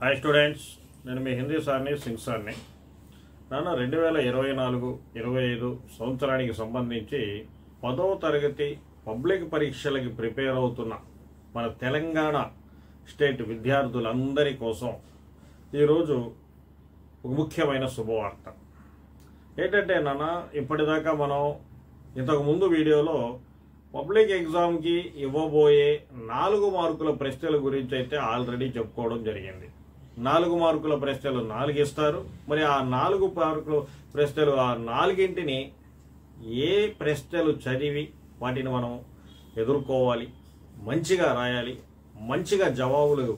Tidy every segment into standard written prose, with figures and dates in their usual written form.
Hi students, నేను మీ హిందీ సార్ని సింగ్ సార్ని. నాన్న 2024-25 సంవత్సరానికి సంబంధించి 10వ తరగతి పబ్లిక్ పరీక్షలకి ప్రిపేర్ అవుతున్న మన తెలంగాణ స్టేట్ విద్యార్థులందరి కోసం ఈరోజు ఒక ముఖ్యమైన శుభవార్త ఏంటంటే నాన్న, ఇప్పటిదాకా మనం ఇంతకుముందు వీడియోలో పబ్లిక్ ఎగ్జామ్కి ఇవ్వబోయే 4 మార్కుల ప్రశ్నల గురించి అయితే ఆల్రెడీ చెప్పుకోవడం జరిగింది. 4 మార్కుల ప్రశ్నలు 4 ఇస్తారు. మరి ఆ 4 మార్కుల ప్రశ్నలు ఆ 4ంటిని ఏ ప్రశ్నలు చదివి వాటిని మనం ఎదుర్కోవాలి, మంచిగా రాయాలి, మంచిగా జవాబులు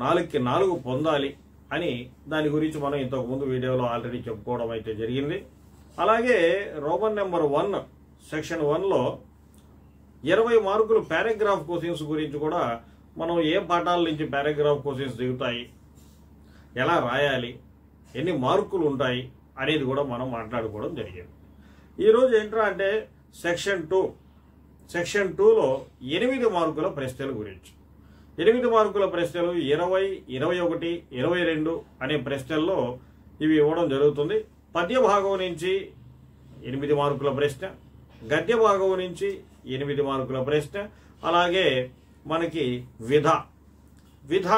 4కి 4 పొందాలి అని దాని గురించి మనం ఇంతకుముందు వీడియోలో ఆల్రెడీ చెప్పుకోవడం అయితే జరిగింది. అలాగే రోమన్ నెంబర్ 1 సెక్షన్ 1లో 20 మార్కులు పారాగ్రాఫ్ క్వశ్చన్స్ గురించి కూడా మనం ఏ పాఠాల నుంచి పారాగ్రాఫ్ క్వశ్చన్స్ దిగుతాయి, ఎలా రాయాలి, ఎన్ని మార్కులు ఉంటాయి అనేది కూడా మనం మాట్లాడుకోవడం జరిగింది. ఈరోజు ఏంట్రా అంటే సెక్షన్ 2లో 8 మార్కుల ప్రశ్నల గురించి. 8 మార్కుల ప్రశ్నలు 20, 21, 22 అనే ప్రశ్నల్లో ఇవి ఇవ్వడం జరుగుతుంది. పద్య భాగం నుంచి 8 మార్కుల ప్రశ్న, గద్య భాగం నుంచి 8 మార్కుల ప్రశ్న, అలాగే మనకి విధ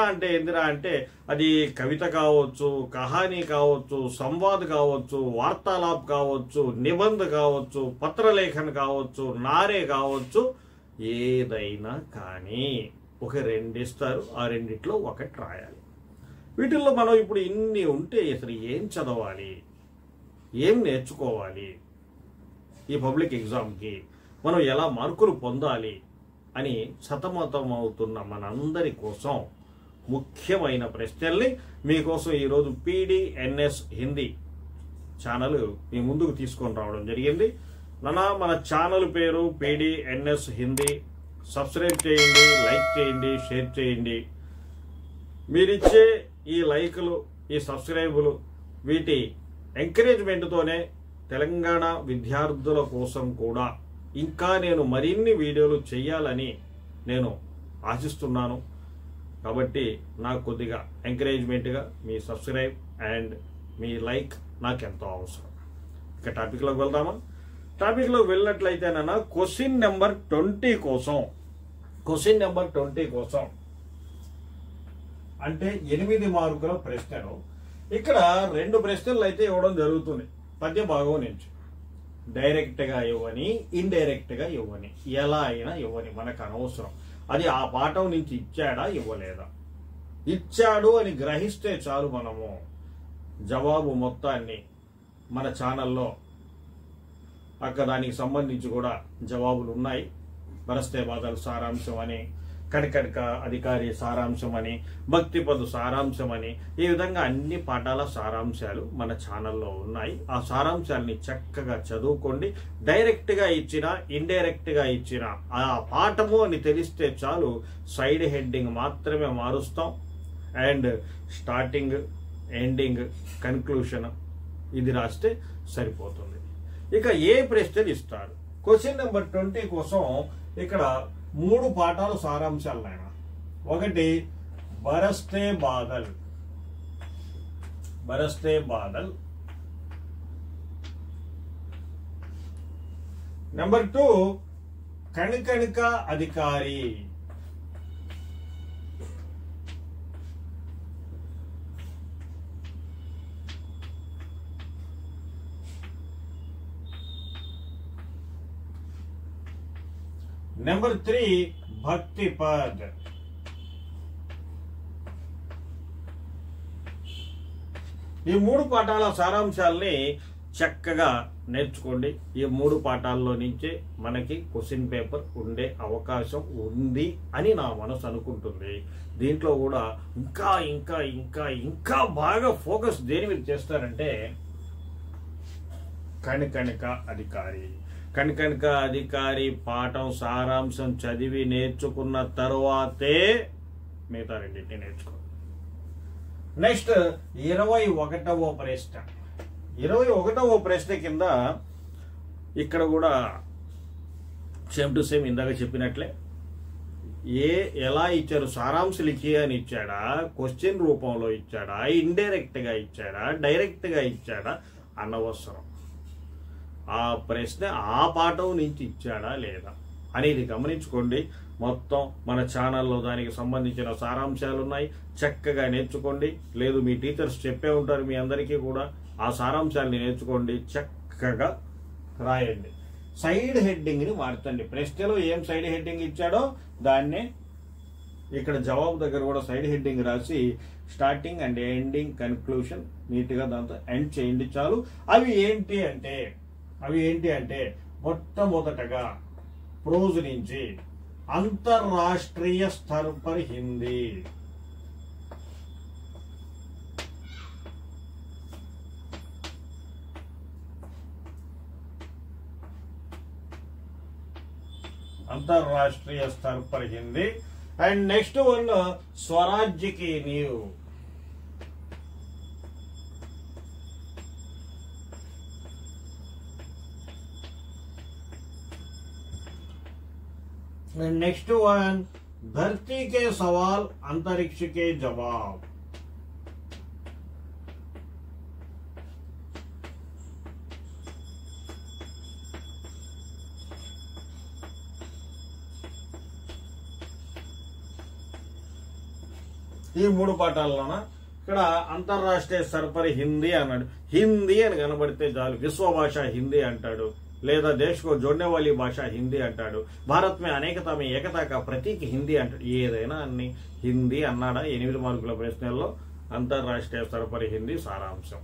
అంటే ఏందిరా అంటే అది కవిత కావచ్చు, కహానీ కావచ్చు, సంవాద్ కావచ్చు, వార్తాలాప్ కావచ్చు, నిబంధ కావచ్చు, పత్రలేఖన కావచ్చు, నారే కావచ్చు, ఏదైనా కానీ ఒక 2 ఇస్తారు. ఆ 2 ఒకటి రాయాలి. వీటిల్లో మనం ఇప్పుడు ఇన్ని ఉంటే అసలు ఏం చదవాలి, ఏం నేర్చుకోవాలి, ఈ పబ్లిక్ ఎగ్జామ్కి మనం ఎలా మార్కులు పొందాలి అని సతమతం అవుతున్న మనందరి కోసం ముఖ్యమైన ప్రశ్నల్ని మీకోసం ఈరోజు PDNS హిందీ ఛానల్ మీ ముందుకు తీసుకొని రావడం జరిగింది. మన ఛానల్ పేరు PDNS హిందీ. సబ్స్క్రైబ్ చేయండి, లైక్ చేయండి, షేర్ చేయండి. మీరిచ్చే ఈ లైకులు, ఈ సబ్స్క్రైబులు, వీటి ఎంకరేజ్మెంట్తోనే తెలంగాణ విద్యార్థుల కోసం కూడా ఇంకా నేను మరిన్ని వీడియోలు చేయాలని నేను ఆశిస్తున్నాను. కాబట్టి నాకు కొద్దిగా ఎంకరేజ్మెంట్గా మీ సబ్స్క్రైబ్ అండ్ మీ లైక్ నాకెంతో అవసరం. ఇక టాపిక్లోకి వెళ్దామా? టాపిక్లోకి వెళ్ళినట్లయితేనన్నా క్వశ్చన్ నెంబర్ 20 కోసం అంటే 8 మార్కుల ప్రశ్నలు. ఇక్కడ 2 ప్రశ్నలు అయితే ఇవ్వడం జరుగుతుంది పద్య భాగం నుంచి. డైరెక్ట్గా ఇవ్వని, ఇండైరెక్ట్గా ఇవ్వని, ఎలా అయినా ఇవ్వని, మనకు అనవసరం. అది ఆ పాఠం నుంచి ఇచ్చాడా ఇవ్వలేదా. ఇచ్చాడు అని గ్రహిస్తే చాలు, మనము జవాబు మొత్తాన్ని మన ఛానల్లో దానికి సంబంధించి కూడా జవాబులు ఉన్నాయి. బరస్తే బాధలు సారాంశం అని, కనకనక అధికారి సారాంశం అని, భక్తిపదు సారాంశం అని, ఈ విధంగా అన్ని పాఠాల సారాంశాలు మన ఛానల్లో ఉన్నాయి. ఆ సారాంశాలని చక్కగా చదువుకోండి. డైరెక్ట్గా ఇచ్చినా, ఇండైరెక్ట్గా ఇచ్చినా ఆ పాఠము అని తెలిస్తే చాలు, సైడ్ హెడ్డింగ్ మాత్రమే మారుస్తాం. అండ్ స్టార్టింగ్, ఎండింగ్, కన్క్లూషన్ ఇది రాస్తే సరిపోతుంది. ఇక ఏ ప్రశ్నలు ఇస్తారు? క్వశ్చన్ నెంబర్ 20 కోసం ఇక్కడ 3 పాఠాలు సారాంశాలు నాయన. 1 బరస్తే బాదల్. నెంబర్ 2 కణికణిక అధికారి. నెంబర్ 3 భక్తి పద్. ఈ 3 పాఠాల సారాంశాలని చక్కగా నేర్చుకోండి. ఈ 3 పాఠాల్లో నుంచే మనకి క్వశ్చన్ పేపర్ ఉండే అవకాశం ఉంది అని నా మనసు అనుకుంటుంది. దీంట్లో కూడా ఇంకా ఇంకా ఇంకా ఇంకా బాగా ఫోకస్ దేని మీద చేస్తారంటే కణికణిక అధికారి పాఠం సారాంశం చదివి నేర్చుకున్న తరువాతే మిగతా 2 నేర్చుకోండి. నెక్స్ట్ 21వ ప్రశ్న. 21వ ప్రశ్న కింద ఇక్కడ కూడా సేమ్ టు సేమ్ ఇందాక చెప్పినట్లే ఎలా ఇచ్చారు, సారాంశాలు ఇచ్చి అని ఇచ్చాడా, క్వశ్చన్ రూపంలో ఇచ్చాడా, ఇండైరెక్ట్గా ఇచ్చాడా, డైరెక్ట్గా ఇచ్చాడా అనవసరం. ఆ ప్రశ్న ఆ పాఠం నుంచి ఇచ్చాడా లేదా అనేది గమనించుకోండి. మొత్తం మన ఛానల్లో దానికి సంబంధించిన సారాంశాలు ఉన్నాయి, చక్కగా నేర్చుకోండి. లేదు మీ టీచర్స్ చెప్పే ఉంటారు మీ అందరికీ కూడా, ఆ సారాంశాలని నేర్చుకోండి, చక్కగా రాయండి. సైడ్ హెడ్డింగ్ని మార్చండి. ప్రశ్నలో ఏం సైడ్ హెడ్డింగ్ ఇచ్చాడో దాన్నే ఇక్కడ జవాబు దగ్గర కూడా సైడ్ హెడ్డింగ్ రాసి స్టార్టింగ్ అండ్ ఎండింగ్ కన్క్లూషన్ నీట్గా దాంతో ఎండ్ చేయండి చాలు. అవి ఏంటి అంటే మొట్టమొదటగా ప్రోజ్ నుంచి అంతర్రాష్ట్రీయ స్థర్ పర్ హిందీ, अंतरराष्ट्रीय स्तर पर हिंदी. एंड नेक्स्ट वन स्वराज्य की नींव. नेक्स्ट वन धरती के सवाल अंतरिक्ष के जवाब. ఈ మూడు పాఠాలలోన ఇక్కడ అంతర్రాష్ట్రీయ సర్పరి హిందీ అన్నాడు. హిందీ అని కనబడితే చాలు విశ్వ భాష హిందీ అంటాడు, లేదా దేశ్ కో జోడ్నే వాली భాష హిందీ అంటాడు, భారత్ మే అనేకతా మే ఏకతా కా ప్రతీక్ హిందీ అంటాడు. ఏదైనా అన్ని హిందీ అన్నాడా 8 మార్కుల ప్రశ్నల్లో అంతర్రాష్ట్రీయ సర్పరి హిందీ సారాంశం.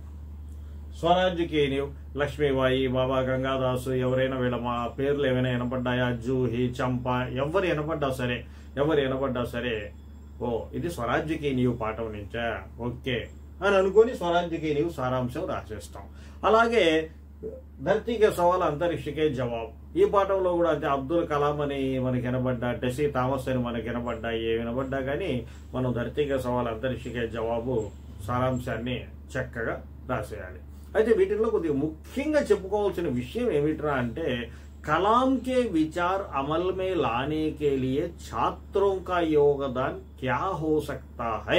స్వరాజ్యకి నీవు లక్ష్మీబాయి, బాబా గంగాదాసు, ఎవరైనా వీళ్ళ మా పేర్లు ఏమైనా వినపడ్డాయా, జూహి, చంపా, ఎవరు వినపడ్డా సరే ఓ ఇది స్వరాజ్యకి నీవు పాఠం నుంచా ఓకే అని అనుకుని స్వరాజ్యకి నీవు సారాంశం రాసేస్తాం. అలాగే ధర్తీకే సవాల్ అంతరిక్షకే జవాబు, ఈ పాఠంలో కూడా అంటే అబ్దుల్ కలాం అని మనకి వినబడ్డా, టెసీ థామస్ అని మనకి వినబడ్డా, ఏ వినబడ్డా కానీ మనం ధర్తీకే సవాల్ అంతరిక్షకే జవాబు సారాంశాన్ని చక్కగా రాసేయాలి. అయితే వీటిల్లో కొద్దిగా ముఖ్యంగా చెప్పుకోవాల్సిన విషయం ఏమిట్రా అంటే कलाम के विचार अमल में लाने के लिए छात्रों का योगदान क्या हो सकता है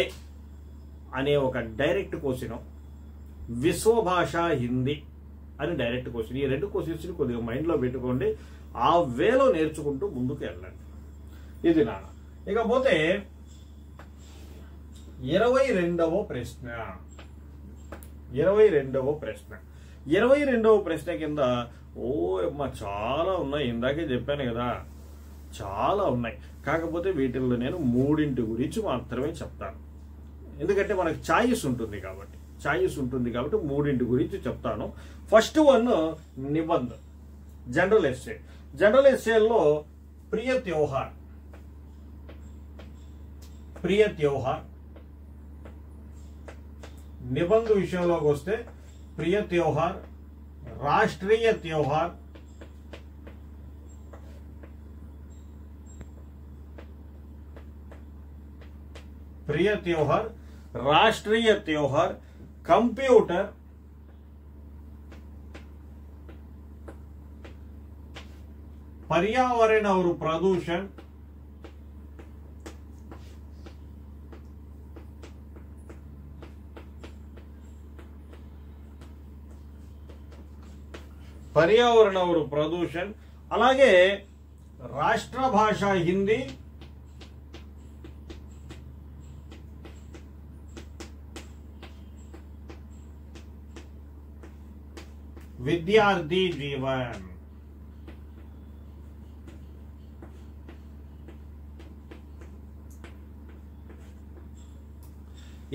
అనే ఒక డైరెక్ట్ క్వశ్చన్, విశ్వ భాష హిందీ అని డైరెక్ట్ క్వశ్చన్. ఈ రెండు క్వశ్చన్స్ కొద్దిగా మైండ్లో పెట్టుకోండి, ఆ వేలో నేర్చుకుంటూ ముందుకు వెళ్ళండి. ఇది నాన్న. ఇకపోతే 22వ ప్రశ్న. 22వ ప్రశ్న కింద అమ్మా చాలా ఉన్నాయి, ఇందాకే చెప్పాను కదా చాలా ఉన్నాయి. కాకపోతే వీటిల్లో నేను 3 గురించి మాత్రమే చెప్తాను, ఎందుకంటే మనకు ఛాయిస్ ఉంటుంది కాబట్టి 3 గురించి చెప్తాను. ఫస్ట్ వన్ నిబంధ్, జనరల్ ఎస్సే. జనరల్ ఎస్సేలో ప్రియ త్యోహార్. నిబంధ్ విషయంలోకి వస్తే ప్రియ త్యోహార్, राष्ट्रीय त्योहार, प्रिय त्योहार, राष्ट्रीय त्योहार, कंप्यूटर, पर्यावरण और प्रदूषण, पर्यावरण और प्रदूषण, అలాగే రాష్ట్ర భాష హిందీ, విద్యార్థి జీవన్.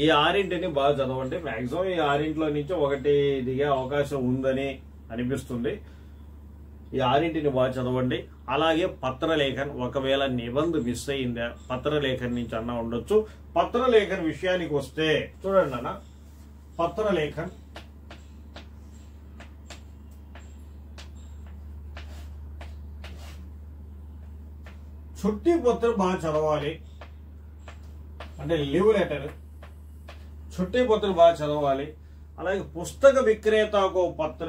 ఈ 6 బాగా చదవండి. మాక్సిమం ఈ 6 నుంచి ఒకటి దిగే అవకాశం ఉందని అనిపిస్తుంది. ఈ 6 బాగా చదవండి. అలాగే పత్రలేఖన్, ఒకవేళ నిబంధ మిస్ అయిందా పత్రలేఖన్ నుంచి అన్నా ఉండొచ్చు. పత్రలేఖన్ విషయానికి వస్తే చూడండి అన్న, పత్రలేఖన్ చుట్టి పత్ర బాగా చదవాలి, అంటే లీవ్ లెటర్ చుట్టి పత్ర బాగా చదవాలి. అలాగే పుస్తక విక్రేతకు పత్ర,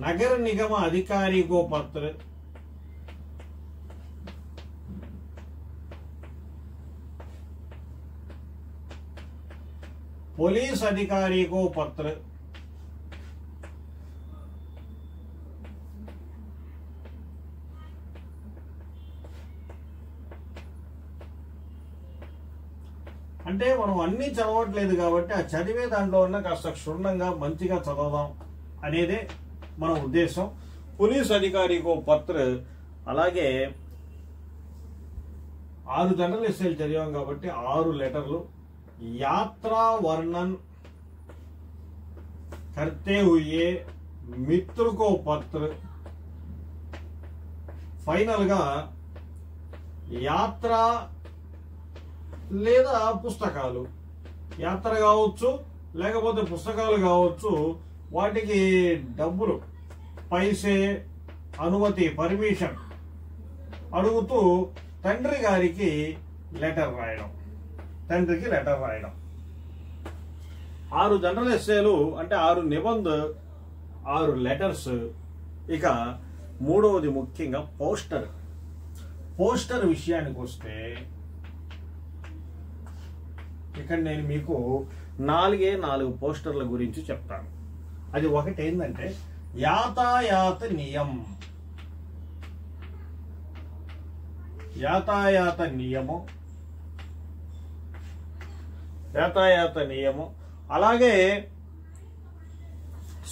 नगर निगम अधिकारी को पत्र, पुलिस अधिकारी को पत्र, అంటే మనం అన్ని చదవట్లేదు కాబట్టి ఆ చదివే దాంట్లో ఉన్న కాస్త క్షుణ్ణంగా మంచిగా చదవదాం అనేదే మన ఉద్దేశం. పోలీస్ అధికారికో పత్ర, అలాగే 6 జనరల్ ఎస్సేలు చదివాం కాబట్టి 6 లెటర్లు. యాత్రా వర్ణన్ करते हुए मित्र को पत्र, ఫైనల్ గా యాత్ర లేదా పుస్తకాలు, యాత్ర కావచ్చు లేకపోతే పుస్తకాలు కావచ్చు, వాటికి డబ్బులు, పైసే, అనుమతి, పర్మిషన్ అడుగుతూ తండ్రి గారికి లెటర్ రాయడం, తండ్రికి లెటర్ రాయడం. 6 జనరల్ ఎస్సేలు అంటే 6 నిబంధ, 6 లెటర్స్. ఇక మూడవది ముఖ్యంగా పోస్టర్. పోస్టర్ విషయానికి వస్తే ఇక్కడ నేను మీకు 4 పోస్టర్ల గురించి చెప్తాను. అది ఒకటి ఏంటంటే యాతాయాత నియం, యాతాయాత నియమం, అలాగే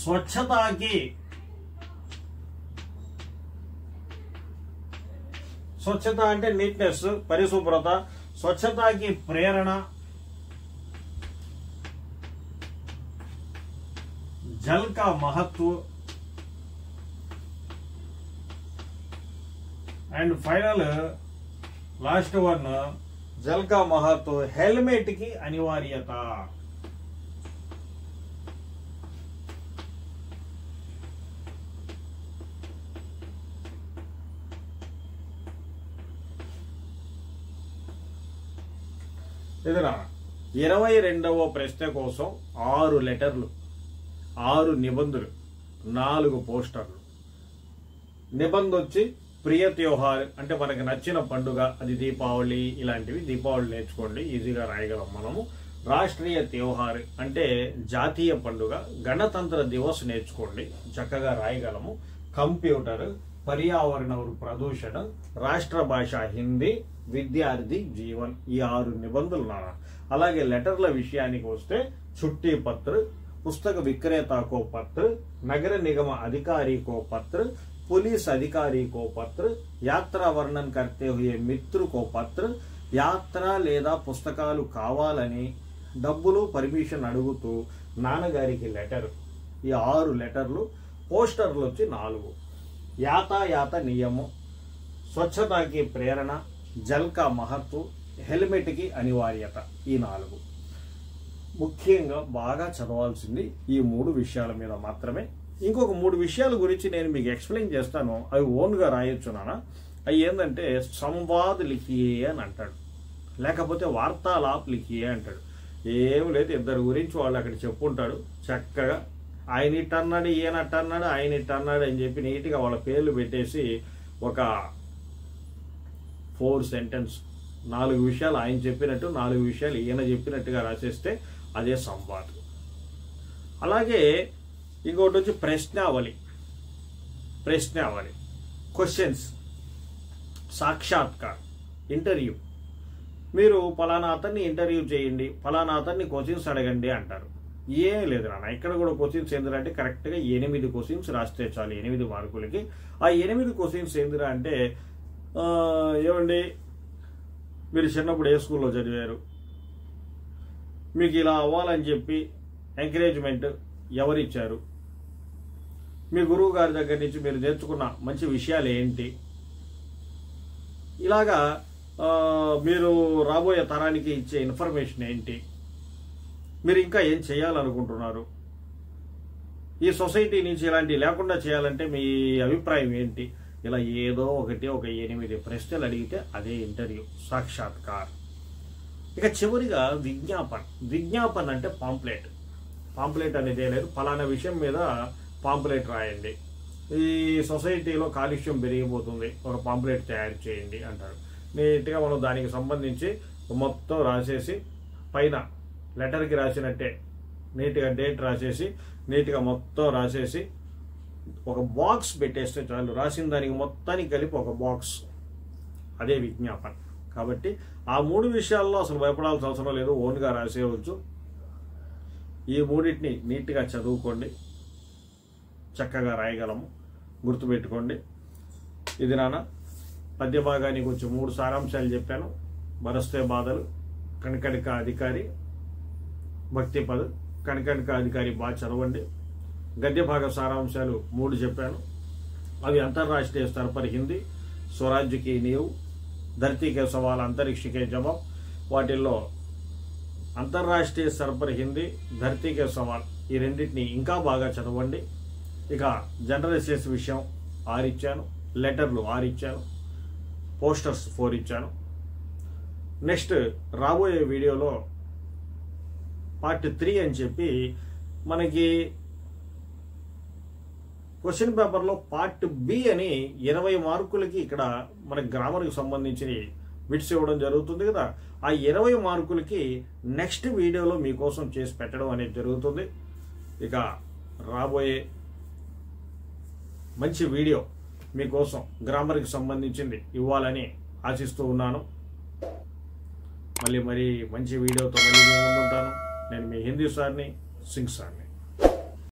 స్వచ్ఛతాకి, స్వచ్ఛత అంటే నీట్నెస్, పరిశుభ్రత, స్వచ్ఛతాకి ప్రేరణ, जल का महत्व, एंड फाइनल लास्ट वन जल का महत्व, हेलमेट की अनिवार्यता. इधर 22వ ప్రశ్న కోసం 6 లెటర్లు, 6 నిబంధనలు, 4 పోస్టర్లు. నిబంధన వచ్చి ప్రియ త్యోహార్ అంటే మనకి నచ్చిన పండుగ, అది దీపావళి, ఇలాంటివి. దీపావళి నేర్చుకోండి, ఈజీగా రాయగలం మనము. రాష్ట్రీయ త్యోహార్ అంటే జాతీయ పండుగ. గణతంత్ర దివస్ నేర్చుకోండి, చక్కగా రాయగలము. కంప్యూటర్, పర్యావరణ ప్రదూషణ, రాష్ట్ర భాష హిందీ, విద్యార్థి జీవన్, ఈ 6 నిబంధనలు. అలాగే లెటర్ల విషయానికి వస్తే छुट्टी पत्र, पुस्तक विक्रेता को पत्र, नगर निगम अधिकारी को पत्र, पुलिस अधिकारी को पत्र, यात्रा वर्णन करते हुए मित्र को पत्र, यात्रा లేదా పుస్తకాలు కావాలని డబ్బులు పర్మిషన్ అడుగుతూ నాన్నగారికి లెటర్. ఈ 6 లెటర్లు. పోస్టర్లు వచ్చి 4. యాతాయాత నియమం, స్వచ్ఛతకి ప్రేరణ, జల్ కా మహత్వ, హెల్మెట్ కి అనివార్యత, ఈ 4. ముఖ్యంగా బాగా చదవాల్సింది ఈ 3 విషయాల మీద మాత్రమే. ఇంకొక 3 విషయాల గురించి నేను మీకు ఎక్స్ప్లెయిన్ చేస్తాను, అవి ఓన్గా రాయొచ్చు నాన్న. అవి ఏంటంటే సంవాద్ లిఖియే అని అంటాడు, లేకపోతే వార్తాలాప్ లిఖియే అంటాడు. ఏం లేదు, 2 గురించి వాళ్ళు అక్కడ చెప్పుంటాడు. చక్కగా ఆయన ఇట్టన్నాడు, ఈయన అట్టన్నాడు, ఆయన ఇట్టన్నాడు అని చెప్పి నీట్గా వాళ్ళ పేర్లు పెట్టేసి ఒక 4 సెంటెన్స్, 4 విషయాలు ఆయన చెప్పినట్టు, 4 విషయాలు ఈయన చెప్పినట్టుగా రాసేస్తే అదే సంవాద్. అలాగే ఇంకోటి వచ్చి ప్రశ్నావళి. Questions, సాక్షాత్కార్, interview. మీరు ఫలానా అతన్ని ఇంటర్వ్యూ చేయండి, ఫలానా అతన్ని క్వశ్చన్స్ అడగండి అంటారు. ఏం లేదు నాన్న, ఇక్కడ కూడా క్వశ్చన్స్ ఏందిరా అంటే కరెక్ట్గా 8 క్వశ్చన్స్ రాస్తే చాలు, 8 మార్కులకి. ఆ 8 క్వశ్చన్స్ ఏందిరా అంటే, ఏమండి మీరు చిన్నప్పుడు ఏ స్కూల్లో చదివారు, మీకు ఇలా అవ్వాలని చెప్పి ఎంకరేజ్మెంట్ ఎవరిచ్చారు, మీ గురువు గారి దగ్గర నుంచి మీరు నేర్చుకున్న మంచి విషయాలు ఏంటి, ఇలాగా మీరు రాబోయే తరానికి ఇచ్చే ఇన్ఫర్మేషన్ ఏంటి, మీరు ఇంకా ఏం చేయాలనుకుంటున్నారు, ఈ సొసైటీ నుంచి ఇలాంటివి లేకుండా చేయాలంటే మీ అభిప్రాయం ఏంటి, ఇలా ఏదో ఒకటి ఒక 8 ప్రశ్నలు అడిగితే అదే ఇంటర్వ్యూ, సాక్షాత్కార్. ఇక చివరిగా విజ్ఞాపన్ అంటే పాంప్లెట్. పాంప్లెట్ అనేది లేదు, ఫలానా విషయం మీద పాంప్లెట్ రాయండి, ఈ సొసైటీలో కాలుష్యం పెరిగిపోతుంది, ఒక పాంప్లెట్ తయారు చేయండి అంటారు. నీట్గా మనం దానికి సంబంధించి మొత్తం రాసేసి పైన లెటర్కి రాసినట్టే నీట్గా డేట్ రాసేసి నీట్గా మొత్తం రాసేసి ఒక బాక్స్ పెట్టేస్తే చాలు. రాసిన దానికి మొత్తానికి కలిపి ఒక బాక్స్, అదే విజ్ఞాపన. కాబట్టి ఆ 3 విషయాల్లో అసలు భయపడాల్సిన అవసరం లేదు, ఓన్గా రాసేయవచ్చు. ఈ 3టిని నీట్గా చదువుకోండి, చక్కగా రాయగలము. గుర్తుపెట్టుకోండి. ఇది నాన్న పద్య భాగానికి వచ్చి 3 సారాంశాలు చెప్పాను. బరస్తే బాధలు, కణకణిక అధికారి, భక్తి పద, కణకణిక అధికారి బాగా చదవండి. గద్య భాగ సారాంశాలు 3 చెప్పాను. అవి అంతర్రాష్ట్రీయ स्तर पर हिंदी, स्वराज्य की नींव, धरती के सवाल, अंतरिक्ष के जवाब. వాటిల్లో అంతర్రాష్ట్రీయ स्तर पर हिंदी, धरती के सवाल ఈ రెండింటిని ఇంకా బాగా చదవండి. ఇక జనరల్ ఎస్ఎస్ విషయం 6 ఇచ్చాను, లెటర్లు 6 ఇచ్చాను, పోస్టర్స్ 4 ఇచ్చాను. నెక్స్ట్ రాబోయే వీడియోలో పార్ట్ 3 అని చెప్పి మనకి క్వశ్చన్ పేపర్లో పార్ట్ బి అని 20 మార్కులకి ఇక్కడ మన గ్రామర్కి సంబంధించి బిట్స్ ఇవ్వడం జరుగుతుంది కదా. ఆ 20 మార్కులకి నెక్స్ట్ వీడియోలో మీకోసం చేసి పెట్టడం అనేది జరుగుతుంది. ఇక రాబోయే మంచి వీడియో మీకోసం గ్రామర్కి సంబంధించింది ఇవ్వాలని ఆశిస్తూ ఉన్నాను. మళ్ళీ మంచి వీడియోతో మళ్ళీ మీ ముందుంటాను. నేను మీ హిందీ సార్ని, సింగ్ సార్ని.